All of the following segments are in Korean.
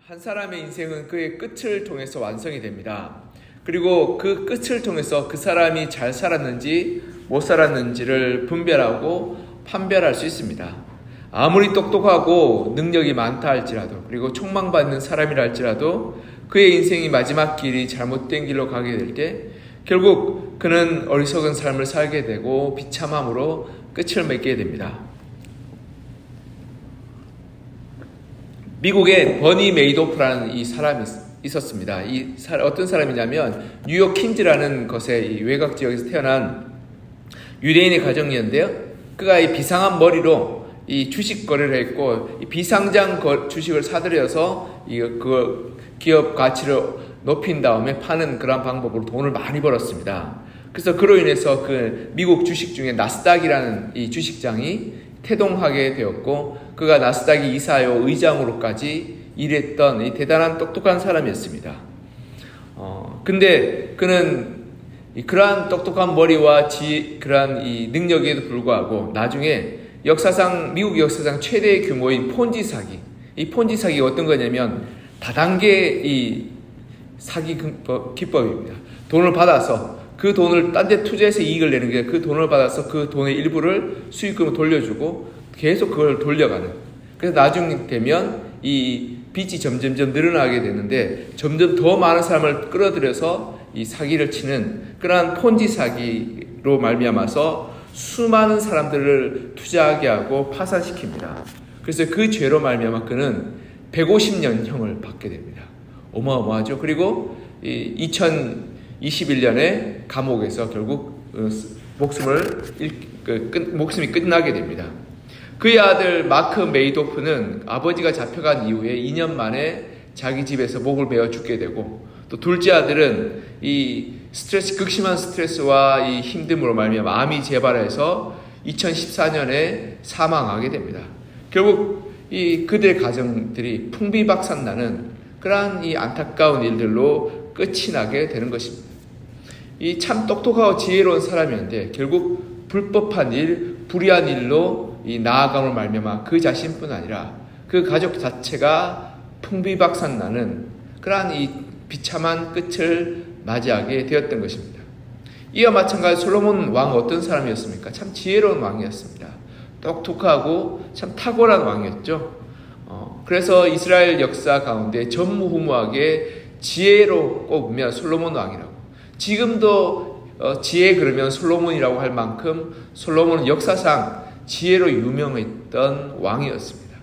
한 사람의 인생은 그의 끝을 통해서 완성이 됩니다. 그리고 그 끝을 통해서 그 사람이 잘 살았는지 못 살았는지를 분별하고 판별할 수 있습니다. 아무리 똑똑하고 능력이 많다 할지라도, 그리고 촉망받는 사람이라 할지라도 그의 인생이 마지막 길이 잘못된 길로 가게 될 때 결국 그는 어리석은 삶을 살게 되고 비참함으로 끝을 맺게 됩니다. 미국에 버니 메이도프라는 이 사람이 있었습니다. 어떤 사람이냐면 뉴욕 퀸즈라는 것의 이 외곽 지역에서 태어난 유대인의 가정이었는데요. 그가 이 비상한 머리로 이 주식 거래를 했고, 이 비상장 주식을 사들여서 그 기업 가치를 높인 다음에 파는 그런 방법으로 돈을 많이 벌었습니다. 그래서 그로 인해서 그 미국 주식 중에 나스닥이라는 이 주식장이 태동하게 되었고, 그가 나스닥이 이사요 의장으로까지 일했던 이 대단한 똑똑한 사람이었습니다. 근데 그는 그러한 똑똑한 머리와 그러한 이 능력에도 불구하고 나중에 미국 역사상 최대 규모의 폰지 사기. 이 폰지 사기가 어떤 거냐면 다단계 이 사기 기법입니다. 돈을 받아서 그 돈을 딴 데 투자해서 이익을 내는 게, 그 돈을 받아서 그 돈의 일부를 수익금을 돌려주고 계속 그걸 돌려가는. 그래서 나중 되면 이 빚이 점점점 늘어나게 되는데 점점 더 많은 사람을 끌어들여서 이 사기를 치는 그러한 폰지 사기로 말미암아서 수많은 사람들을 투자하게 하고 파산시킵니다. 그래서 그 죄로 말미암아 그는 150년형을 받게 됩니다. 어마어마하죠. 그리고 2021년에 감옥에서 결국 목숨이 끝나게 됩니다. 그의 아들 마크 메이도프는 아버지가 잡혀간 이후에 2년 만에 자기 집에서 목을 베어 죽게 되고, 또 둘째 아들은 이 극심한 스트레스와 이 힘듦으로 말미암아 암이 재발해서 2014년에 사망하게 됩니다. 결국 이 그들의 가정들이 풍비박산나는 그러한 이 안타까운 일들로 끝이 나게 되는 것입니다. 이 참 똑똑하고 지혜로운 사람이었는데 결국 불법한 일, 불의한 일로 이 나아감을 말미암아 그 자신뿐 아니라 그 가족 자체가 풍비박산나는 그러한 이 비참한 끝을 맞이하게 되었던 것입니다. 이와 마찬가지 솔로몬 왕은 어떤 사람이었습니까? 참 지혜로운 왕이었습니다. 똑똑하고 참 탁월한 왕이었죠. 그래서 이스라엘 역사 가운데 전무후무하게 지혜로 꼽으면 솔로몬 왕이라고. 지금도 지혜 그러면 솔로몬이라고 할 만큼 솔로몬은 역사상 지혜로 유명했던 왕이었습니다.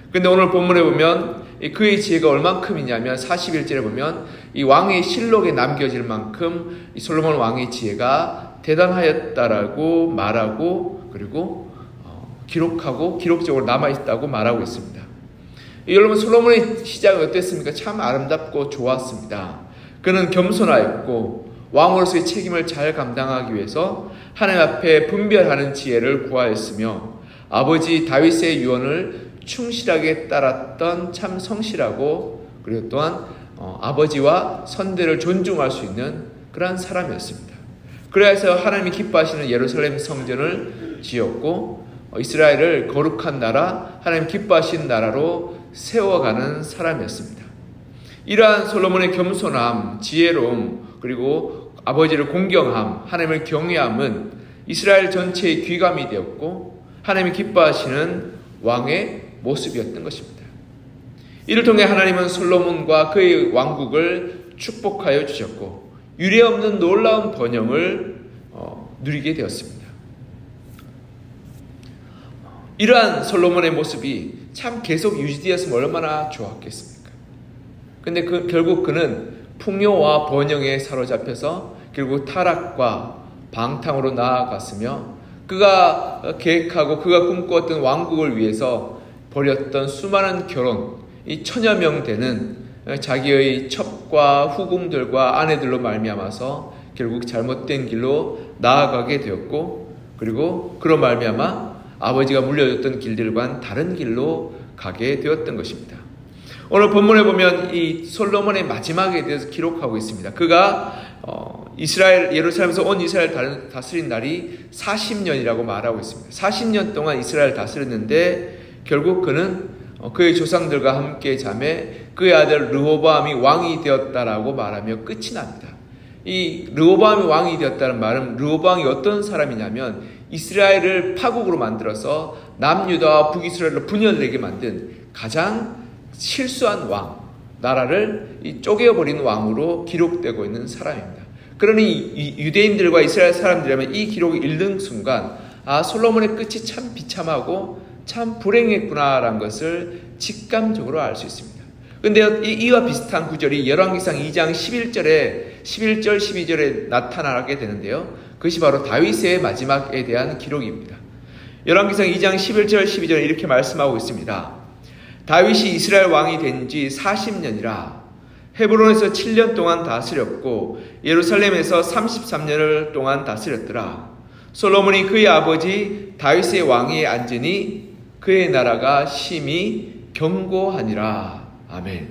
그런데 오늘 본문에 보면 그의 지혜가 얼만큼이냐면 41절에 보면 이 왕의 실록에 남겨질 만큼 이 솔로몬 왕의 지혜가 대단하였다라고 말하고, 그리고 기록하고 기록적으로 남아있다고 말하고 있습니다. 여러분, 솔로몬의 시작은 어땠습니까? 참 아름답고 좋았습니다. 그는 겸손하였고 왕으로서의 책임을 잘 감당하기 위해서 하나님 앞에 분별하는 지혜를 구하였으며 아버지 다윗의 유언을 충실하게 따랐던 참 성실하고, 그리고 또한 아버지와 선대를 존중할 수 있는 그러한 사람이었습니다. 그래서 하나님이 기뻐하시는 예루살렘 성전을 지었고 이스라엘을 거룩한 나라, 하나님 기뻐하시는 나라로 세워가는 사람이었습니다. 이러한 솔로몬의 겸손함, 지혜로움, 그리고 아버지를 공경함, 하나님을 경외함은 이스라엘 전체의 귀감이 되었고 하나님이 기뻐하시는 왕의 모습이었던 것입니다. 이를 통해 하나님은 솔로몬과 그의 왕국을 축복하여 주셨고 유례없는 놀라운 번영을 누리게 되었습니다. 이러한 솔로몬의 모습이 참 계속 유지되었으면 얼마나 좋았겠습니까? 근데 결국 그는 풍요와 번영에 사로잡혀서 결국 타락과 방탕으로 나아갔으며 그가 계획하고 그가 꿈꾸었던 왕국을 위해서 벌였던 수많은 결혼, 이 1000여 명 되는 자기의 첩과 후궁들과 아내들로 말미암아서 결국 잘못된 길로 나아가게 되었고, 그리고 그로 말미암아 아버지가 물려줬던 길들과는 다른 길로 가게 되었던 것입니다. 오늘 본문에 보면 이 솔로몬의 마지막에 대해서 기록하고 있습니다. 그가 예루살렘에서 온 이스라엘 다스린 날이 40년이라고 말하고 있습니다. 40년 동안 이스라엘 다스렸는데 결국 그는 그의 조상들과 함께 자매 그의 아들 르호보암이 왕이 되었다라고 말하며 끝이 납니다. 이 르호보암이 왕이 되었다는 말은 르호보암이 어떤 사람이냐면 이스라엘을 파국으로 만들어서 남유다와 북이스라엘로 분열되게 만든 가장 실수한 왕, 나라를 쪼개어버린 왕으로 기록되고 있는 사람입니다. 그러니 유대인들과 이스라엘 사람들이라면 이 기록을 읽는 순간 솔로몬의 끝이 참 비참하고 참 불행했구나라는 것을 직감적으로 알 수 있습니다. 그런데 이와 비슷한 구절이 열왕기상 2장 11절, 12절에 나타나게 되는데요. 그것이 바로 다윗의 마지막에 대한 기록입니다. 열왕기상 2장 11절, 12절에 이렇게 말씀하고 있습니다. 다윗이 이스라엘 왕이 된 지 40년이라 헤브론에서 7년 동안 다스렸고 예루살렘에서 33년을 동안 다스렸더라. 솔로몬이 그의 아버지 다윗의 왕위에 앉으니 그의 나라가 심히 견고하니라. 아멘.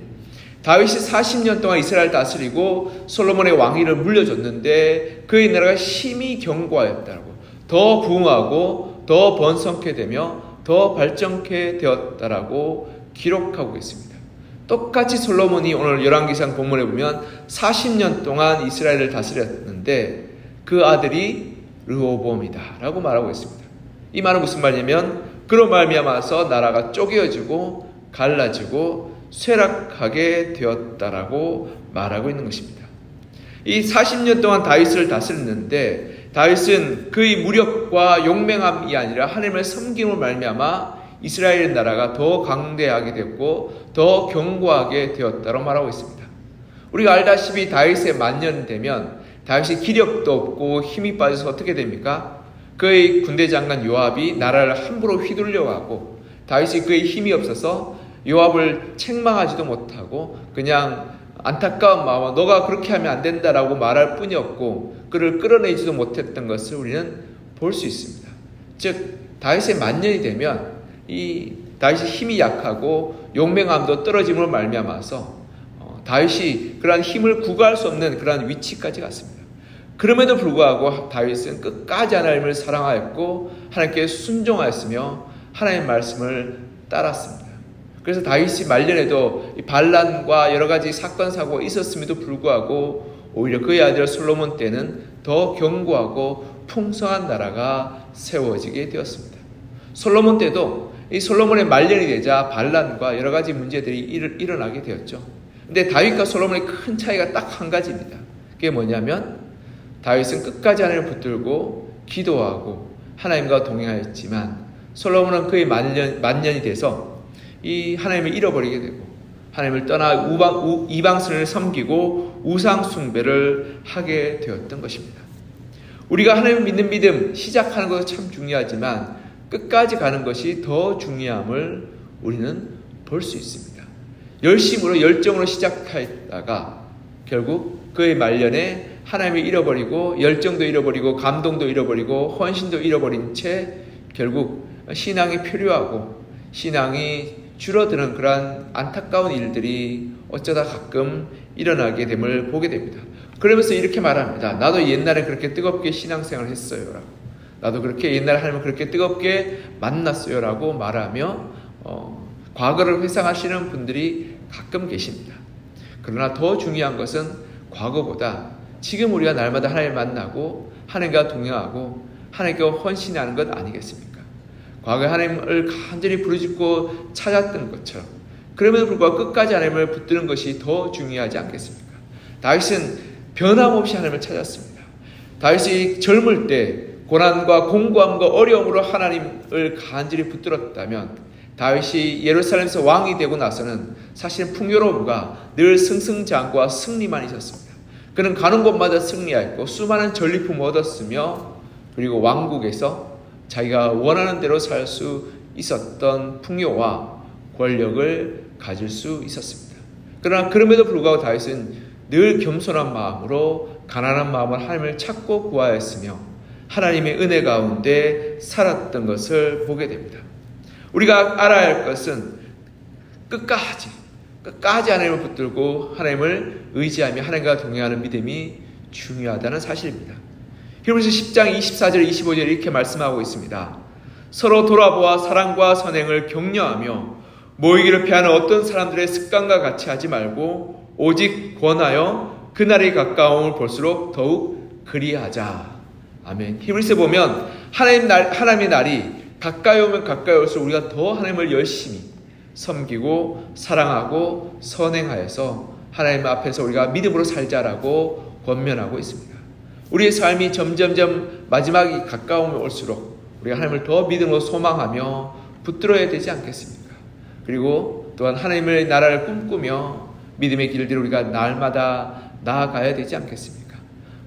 다윗이 40년 동안 이스라엘 다스리고 솔로몬의 왕위를 물려줬는데 그의 나라가 심히 견고하였다고, 더 부흥하고 더 번성케 되며 더 발전케 되었다라고 기록하고 있습니다. 똑같이 솔로몬이 오늘 열왕기상 본문에 보면 40년 동안 이스라엘을 다스렸는데 그 아들이 르호보암이다 라고 말하고 있습니다. 이 말은 무슨 말이냐면 그로 말미암아서 나라가 쪼개어지고 갈라지고 쇠락하게 되었다라고 말하고 있는 것입니다. 이 40년 동안 다윗을 다스렸는데 다윗은 그의 무력과 용맹함이 아니라 하나님을 섬김으로 말미암아 이스라엘 나라가 더 강대하게 됐고 더 견고하게 되었다고 말하고 있습니다. 우리가 알다시피 다윗의 만년 되면 다윗이 기력도 없고 힘이 빠져서 어떻게 됩니까? 그의 군대 장관 요압이 나라를 함부로 휘둘려가고 다윗이 그의 힘이 없어서 요압을 책망하지도 못하고 그냥 안타까운 마음으로 너가 그렇게 하면 안 된다라고 말할 뿐이었고 그를 끌어내지도 못했던 것을 우리는 볼 수 있습니다. 즉 다윗의 만년이 되면 이 다윗이 힘이 약하고 용맹함도 떨어짐으로 말미암아서 다윗이 그러한 힘을 구가할 수 없는 그러한 위치까지 갔습니다. 그럼에도 불구하고 다윗은 끝까지 하나님을 사랑하였고 하나님께 순종하였으며 하나님의 말씀을 따랐습니다. 그래서 다윗이 말년에도 반란과 여러 가지 사건 사고가 있었음에도 불구하고 오히려 그의 아들 솔로몬 때는 더 견고하고 풍성한 나라가 세워지게 되었습니다. 솔로몬 때도 이 솔로몬의 말년이 되자 반란과 여러 가지 문제들이 일어나게 되었죠. 근데 다윗과 솔로몬의 큰 차이가 딱 한 가지입니다. 그게 뭐냐면 다윗은 끝까지 하나님을 붙들고 기도하고 하나님과 동행하였지만 솔로몬은 그의 만년이 돼서 이 하나님을 잃어버리게 되고 하나님을 떠나 이방신을 섬기고 우상 숭배를 하게 되었던 것입니다. 우리가 하나님을 믿는 믿음 시작하는 것도 참 중요하지만 끝까지 가는 것이 더 중요함을 우리는 볼 수 있습니다. 열심으로 열정으로 시작했다가 결국 그의 말년에 하나님을 잃어버리고 열정도 잃어버리고 감동도 잃어버리고 헌신도 잃어버린 채 결국 신앙이 표류하고 신앙이 줄어드는 그러한 안타까운 일들이 어쩌다 가끔 일어나게 됨을 보게 됩니다. 그러면서 이렇게 말합니다. 나도 옛날에 그렇게 뜨겁게 신앙생활을 했어요 라고. 나도 그렇게 옛날에 하나님을 그렇게 뜨겁게 만났어요 라고 말하며 과거를 회상하시는 분들이 가끔 계십니다. 그러나 더 중요한 것은 과거보다 지금 우리가 날마다 하나님을 만나고 하나님과 동행하고 하나님께 헌신하는 것 아니겠습니까? 과거에 하나님을 간절히 부르짖고 찾았던 것처럼 그럼에도 불구하고 끝까지 하나님을 붙드는 것이 더 중요하지 않겠습니까? 다윗은 변함없이 하나님을 찾았습니다. 다윗이 젊을 때 고난과 공고함과 어려움으로 하나님을 간절히 붙들었다면 다윗이 예루살렘에서 왕이 되고 나서는 사실 풍요로움과 늘 승승장구와 승리만 있었습니다. 그는 가는 곳마다 승리하였고 수많은 전리품을 얻었으며 그리고 왕국에서 자기가 원하는 대로 살 수 있었던 풍요와 권력을 가질 수 있었습니다. 그러나 그럼에도 불구하고 다윗은 늘 겸손한 마음으로 가난한 마음으로 하나님을 찾고 구하였으며 하나님의 은혜 가운데 살았던 것을 보게 됩니다. 우리가 알아야 할 것은 끝까지 하나님을 붙들고 하나님을 의지하며 하나님과 동행하는 믿음이 중요하다는 사실입니다. 히브리서 10장 24절 25절 이렇게 말씀하고 있습니다. 서로 돌아보아 사랑과 선행을 격려하며 모이기를 피하는 어떤 사람들의 습관과 같이 하지 말고 오직 권하여 그날이 가까움을 볼수록 더욱 그리하자. 아멘. 히브리서 보면 하나님의 날이 가까이 오면 가까이 올수록 우리가 더 하나님을 열심히 섬기고 사랑하고 선행하여서 하나님 앞에서 우리가 믿음으로 살자라고 권면하고 있습니다. 우리의 삶이 점점점 마지막이 가까우면 올수록 우리가 하나님을 더 믿음으로 소망하며 붙들어야 되지 않겠습니까? 그리고 또한 하나님의 나라를 꿈꾸며 믿음의 길들을 우리가 날마다 나아가야 되지 않겠습니까?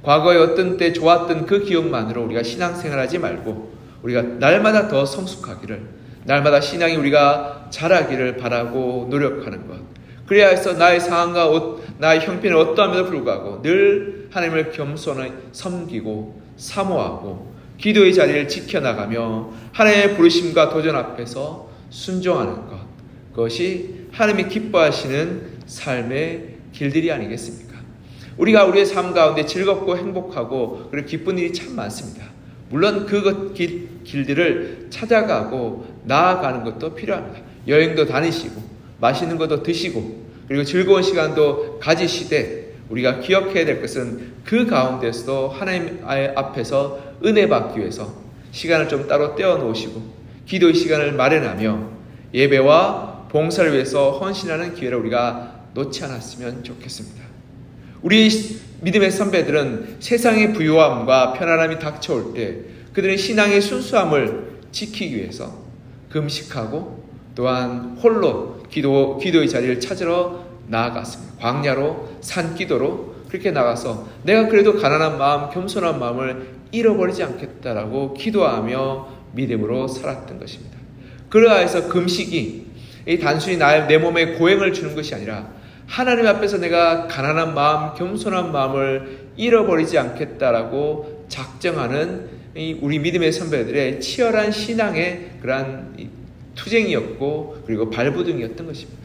과거에 어떤 때 좋았던 그 기억만으로 우리가 신앙생활하지 말고 우리가 날마다 더 성숙하기를, 날마다 신앙이 우리가 자라기를 바라고 노력하는 것. 그래야 해서 나의 상황과 나의 형편이 어떠함에도 불구하고 늘 하나님을 겸손히 섬기고 사모하고 기도의 자리를 지켜나가며 하나님의 부르심과 도전 앞에서 순종하는 것. 그것이 하나님이 기뻐하시는 삶의 길들이 아니겠습니까? 우리가 우리의 삶 가운데 즐겁고 행복하고 그리고 기쁜 일이 참 많습니다. 물론 그 길들을 찾아가고 나아가는 것도 필요합니다. 여행도 다니시고 맛있는 것도 드시고 그리고 즐거운 시간도 가지시되 우리가 기억해야 될 것은 그 가운데서도 하나님 앞에서 은혜 받기 위해서 시간을 좀 따로 떼어 놓으시고 기도의 시간을 마련하며 예배와 봉사를 위해서 헌신하는 기회를 우리가 놓지 않았으면 좋겠습니다. 우리 믿음의 선배들은 세상의 부요함과 편안함이 닥쳐올 때 그들의 신앙의 순수함을 지키기 위해서 금식하고 또한 홀로 기도의 자리를 찾으러 나아갔습니다. 광야로 산기도로 그렇게 나가서 내가 그래도 가난한 마음, 겸손한 마음을 잃어버리지 않겠다라고 기도하며 믿음으로 살았던 것입니다. 그러하여서 금식이 단순히 내 몸에 고행을 주는 것이 아니라 하나님 앞에서 내가 가난한 마음, 겸손한 마음을 잃어버리지 않겠다라고 작정하는 우리 믿음의 선배들의 치열한 신앙의 그러한 투쟁이었고 그리고 발부둥이었던 것입니다.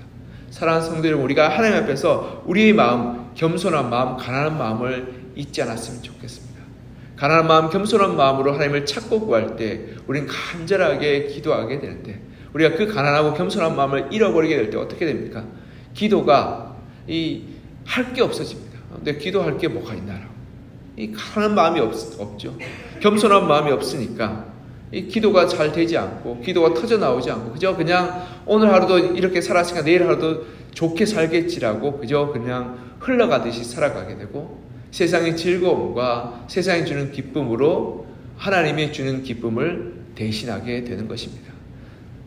사랑하는 성도 여러분, 우리가 하나님 앞에서 우리의 마음, 겸손한 마음, 가난한 마음을 잊지 않았으면 좋겠습니다. 가난한 마음, 겸손한 마음으로 하나님을 찾고 구할 때 우리는 간절하게 기도하게 되는데 우리가 그 가난하고 겸손한 마음을 잃어버리게 될 때 어떻게 됩니까? 기도가 할 게 없어집니다. 근데 기도할 게 뭐가 있나라고. 가난한 마음이 없죠. 겸손한 마음이 없으니까 이 기도가 잘 되지 않고 기도가 터져 나오지 않고 그냥 오늘 하루도 이렇게 살았으니까 내일 하루도 좋게 살겠지라고 그냥 흘러가듯이 살아가게 되고 세상의 즐거움과 세상이 주는 기쁨으로 하나님이 주는 기쁨을 대신하게 되는 것입니다.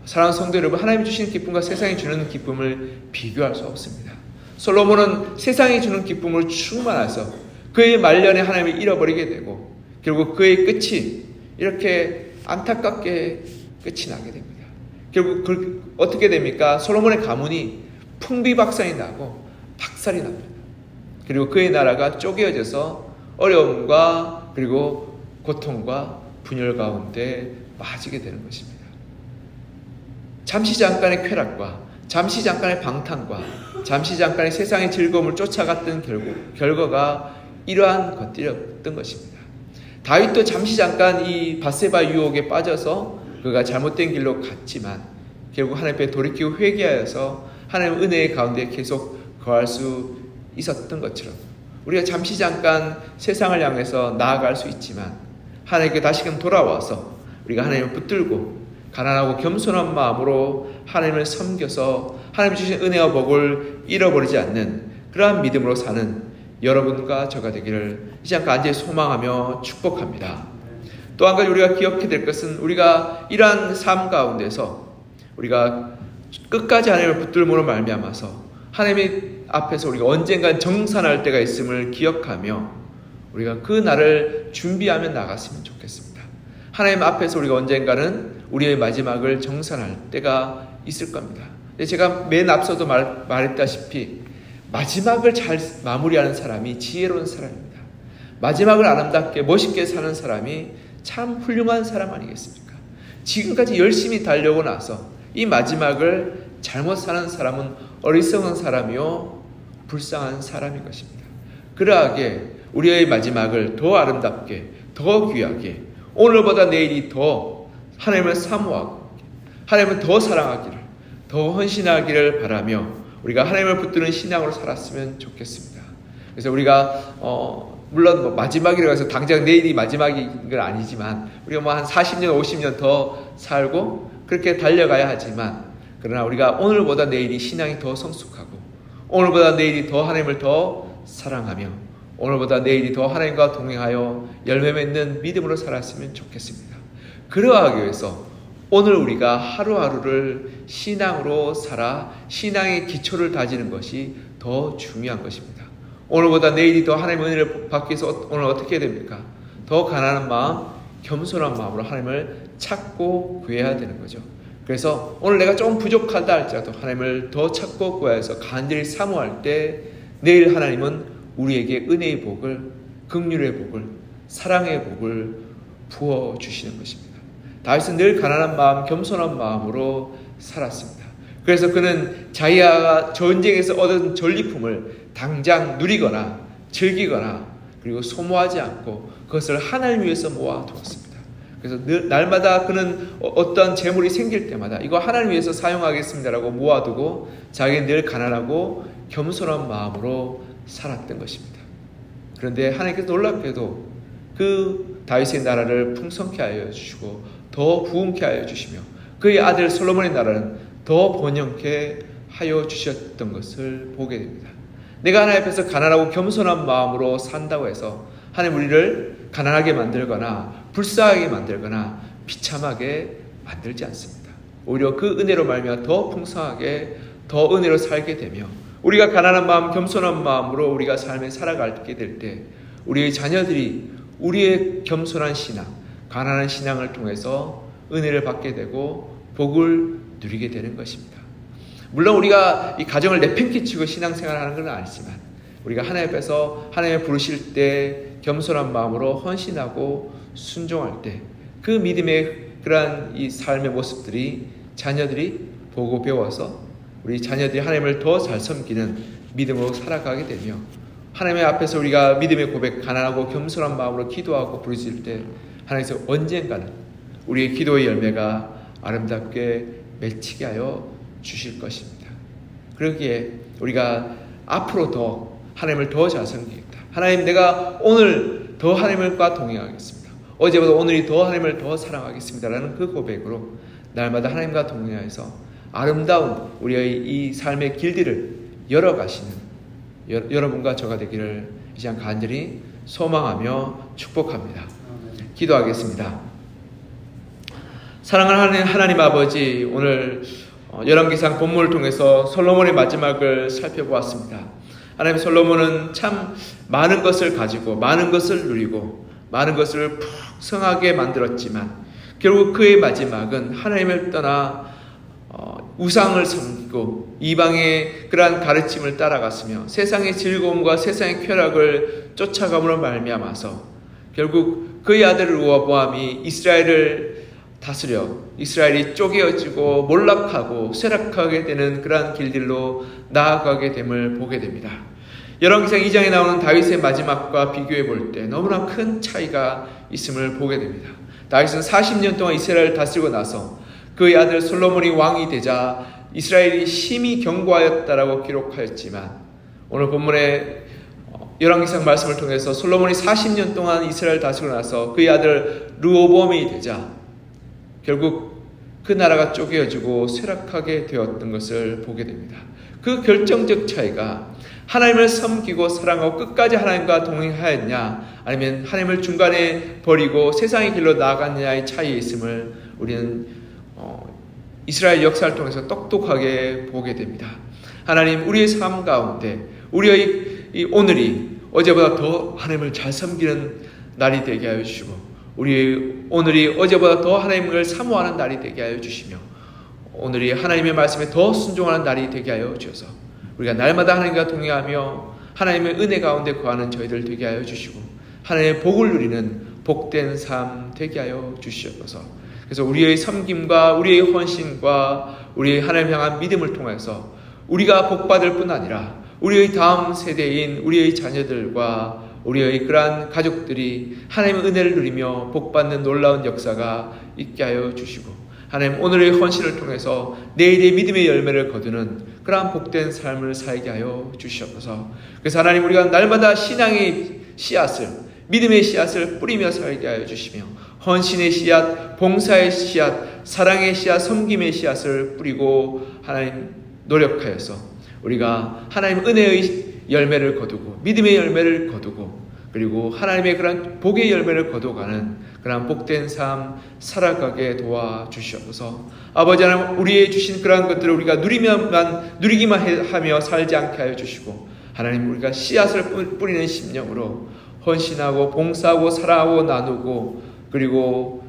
사랑하는 성도 여러분, 하나님이 주시는 기쁨과 세상이 주는 기쁨을 비교할 수 없습니다. 솔로몬은 세상이 주는 기쁨으로 충만해서 그의 말년에 하나님을 잃어버리게 되고 결국 그의 끝이 이렇게 안타깝게 끝이 나게 됩니다. 결국 어떻게 됩니까? 솔로몬의 가문이 풍비박산이 나고 박살이 납니다. 그리고 그의 나라가 쪼개어져서 어려움과 그리고 고통과 분열 가운데 빠지게 되는 것입니다. 잠시 잠깐의 쾌락과 잠시 잠깐의 방탕과 잠시 잠깐의 세상의 즐거움을 쫓아갔던 결과가 이러한 것들이었던 것입니다. 다윗도 잠시 잠깐 이 밧세바 유혹에 빠져서 그가 잘못된 길로 갔지만 결국 하나님 앞에 돌이키고 회개하여서 하나님의 은혜의 가운데 계속 거할 수 있었던 것처럼 우리가 잠시 잠깐 세상을 향해서 나아갈 수 있지만 하나님께 다시금 돌아와서 우리가 하나님을 붙들고 가난하고 겸손한 마음으로 하나님을 섬겨서 하나님 주신 은혜와 복을 잃어버리지 않는 그러한 믿음으로 사는 여러분과 저가 되기를 이 시간 간절히 소망하며 축복합니다. 또 한 가지 우리가 기억해야 될 것은 우리가 이러한 삶 가운데서 우리가 끝까지 하나님을 붙들므로 말미암아서 하나님 앞에서 우리가 언젠간 정산할 때가 있음을 기억하며 우리가 그 날을 준비하며 나갔으면 좋겠습니다. 하나님 앞에서 우리가 언젠가는 우리의 마지막을 정산할 때가 있을 겁니다. 제가 맨 앞서도 말했다시피 마지막을 잘 마무리하는 사람이 지혜로운 사람입니다. 마지막을 아름답게 멋있게 사는 사람이 참 훌륭한 사람 아니겠습니까? 지금까지 열심히 달려오고 나서 이 마지막을 잘못 사는 사람은 어리석은 사람이요 불쌍한 사람인 것입니다. 그러하게 우리의 마지막을 더 아름답게 더 귀하게 오늘보다 내일이 더 하나님을 사모하고 하나님을 더 사랑하기를 더 헌신하기를 바라며 우리가 하나님을 붙드는 신앙으로 살았으면 좋겠습니다. 그래서 우리가 물론 뭐 마지막이라고 해서 당장 내일이 마지막인 건 아니지만 우리가 뭐 한 40년, 50년 더 살고 그렇게 달려가야 하지만 그러나 우리가 오늘보다 내일이 신앙이 더 성숙하고 오늘보다 내일이 더 하나님을 더 사랑하며 오늘보다 내일이 더 하나님과 동행하여 열매 맺는 믿음으로 살았으면 좋겠습니다. 그러하기 위해서 오늘 우리가 하루하루를 신앙으로 살아 신앙의 기초를 다지는 것이 더 중요한 것입니다. 오늘보다 내일이 더 하나님의 은혜를 받기 위해서 오늘 어떻게 해야 됩니까? 더 가난한 마음, 겸손한 마음으로 하나님을 찾고 구해야 되는 거죠. 그래서 오늘 내가 조금 부족하다 할지라도 하나님을 더 찾고 구해서 간절히 사모할 때 내일 하나님은 우리에게 은혜의 복을, 긍휼의 복을, 사랑의 복을 부어주시는 것입니다. 다윗은 늘 가난한 마음, 겸손한 마음으로 살았습니다. 그래서 그는 자기가 전쟁에서 얻은 전리품을 당장 누리거나 즐기거나 그리고 소모하지 않고 그것을 하나님 위해서 모아두었습니다. 그래서 날마다 그는 어떠한 재물이 생길 때마다 이거 하나님 위해서 사용하겠습니다라고 모아두고 자기는 늘 가난하고 겸손한 마음으로 살았던 것입니다. 그런데 하나님께서 놀랍게도 그 다윗의 나라를 풍성케 하여 주시고 더 부흥케 하여 주시며 그의 아들 솔로몬의 나라는 더 번영케 하여 주셨던 것을 보게 됩니다. 내가 하나님 앞에서 가난하고 겸손한 마음으로 산다고 해서 하나님 우리를 가난하게 만들거나 불쌍하게 만들거나 비참하게 만들지 않습니다. 오히려 그 은혜로 말미암아 더 풍성하게 더 은혜로 살게 되며 우리가 가난한 마음, 겸손한 마음으로 우리가 삶에 살아가게 될 때 우리의 자녀들이 우리의 겸손한 신앙, 가난한 신앙을 통해서 은혜를 받게 되고 복을 누리게 되는 것입니다. 물론 우리가 이 가정을 내팽개치고 신앙생활을 하는 건 아니지만 우리가 하나님 앞에서 하나님을 부르실 때 겸손한 마음으로 헌신하고 순종할 때 그 믿음의 그러한 이 삶의 모습들이 자녀들이 보고 배워서 우리 자녀들이 하나님을 더 잘 섬기는 믿음으로 살아가게 되며 하나님의 앞에서 우리가 믿음의 고백, 가난하고 겸손한 마음으로 기도하고 부르실 때 하나님께서 언젠가는 우리의 기도의 열매가 아름답게 맺히게 하여 주실 것입니다. 그러기에 우리가 앞으로 더 하나님을 더 잘 섬기겠다. 하나님 내가 오늘 더 하나님과 동행하겠습니다. 어제보다 오늘이 더 하나님을 더 사랑하겠습니다. 라는 그 고백으로 날마다 하나님과 동행하여서 아름다운 우리의 이 삶의 길들을 열어가시는 여러분과 저가 되기를 이 시간 간절히 소망하며 축복합니다. 기도하겠습니다. 사랑하는 하나님 아버지, 오늘 열왕기상 본문을 통해서 솔로몬의 마지막을 살펴보았습니다. 하나님, 솔로몬은 참 많은 것을 가지고 많은 것을 누리고 많은 것을 풍성하게 만들었지만 결국 그의 마지막은 하나님을 떠나 우상을 섬기고 이방의 그러한 가르침을 따라갔으며 세상의 즐거움과 세상의 쾌락을 쫓아감으로 말미암아서 결국 그의 아들 르호보암이 이스라엘을 다스려 이스라엘이 쪼개어지고 몰락하고 쇠락하게 되는 그러한 길들로 나아가게 됨을 보게 됩니다. 열왕기상 2장에 나오는 다윗의 마지막과 비교해 볼 때 너무나 큰 차이가 있음을 보게 됩니다. 다윗은 40년 동안 이스라엘을 다스리고 나서 그의 아들 솔로몬이 왕이 되자 이스라엘이 심히 견고하였다라고 기록하였지만 오늘 본문의 열왕기상 말씀을 통해서 솔로몬이 40년 동안 이스라엘을 다스리고 나서 그의 아들 르호보암이 되자 결국 그 나라가 쪼개어지고 쇠락하게 되었던 것을 보게 됩니다. 그 결정적 차이가 하나님을 섬기고 사랑하고 끝까지 하나님과 동행하였냐 아니면 하나님을 중간에 버리고 세상의 길로 나아갔냐의 차이에 있음을 우리는 이스라엘 역사를 통해서 똑똑하게 보게 됩니다. 하나님, 우리의 삶 가운데 우리의 이 오늘이 어제보다 더 하나님을 잘 섬기는 날이 되게 하여 주시고 우리 오늘이 어제보다 더 하나님을 사모하는 날이 되게 하여 주시며 오늘이 하나님의 말씀에 더 순종하는 날이 되게 하여 주셔서 우리가 날마다 하나님과 동행하며 하나님의 은혜 가운데 거하는 저희들 되게 하여 주시고 하나님의 복을 누리는 복된 삶 되게 하여 주시옵소서. 그래서 우리의 섬김과 우리의 헌신과 우리의 하나님 향한 믿음을 통해서 우리가 복받을 뿐 아니라 우리의 다음 세대인 우리의 자녀들과 우리의 그러한 가족들이 하나님의 은혜를 누리며 복받는 놀라운 역사가 있게 하여 주시고 하나님 오늘의 헌신을 통해서 내일의 믿음의 열매를 거두는 그러한 복된 삶을 살게 하여 주시옵소서. 그래서 하나님 우리가 날마다 신앙의 씨앗을, 믿음의 씨앗을 뿌리며 살게 하여 주시며 헌신의 씨앗, 봉사의 씨앗, 사랑의 씨앗, 섬김의 씨앗을 뿌리고 하나님 노력하여서 우리가 하나님 은혜의 열매를 거두고 믿음의 열매를 거두고 그리고 하나님의 그런 복의 열매를 거둬가는 그런 복된 삶 살아가게 도와주시옵소서. 아버지 하나님 우리의 주신 그러한 것들을 우리가 누리기만 하며 살지 않게 하여 주시고 하나님 우리가 씨앗을 뿌리는 심령으로 헌신하고 봉사하고 사랑하고 나누고 그리고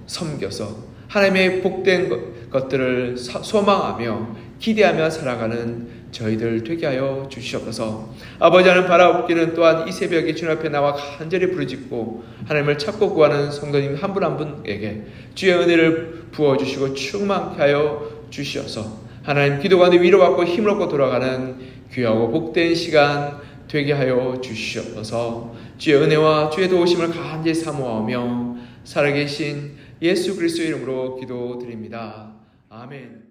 섬겨서 하나님의 복된 것들을 소망하며 기대하며 살아가는 저희들 되게 하여 주시옵소서. 아버지 하나님 바라옵기는 또한 이 새벽에 주님 앞에 나와 간절히 부르짖고 하나님을 찾고 구하는 성도님 한 분 한 분에게 주의 은혜를 부어주시고 충만케 하여 주시옵소서. 하나님 기도 가운데 위로받고 힘을 얻고 돌아가는 귀하고 복된 시간 되게 하여 주시옵소서. 주의 은혜와 주의 도우심을 간절히 사모하며 살아계신 예수 그리스도의 이름으로 기도드립니다. 아멘.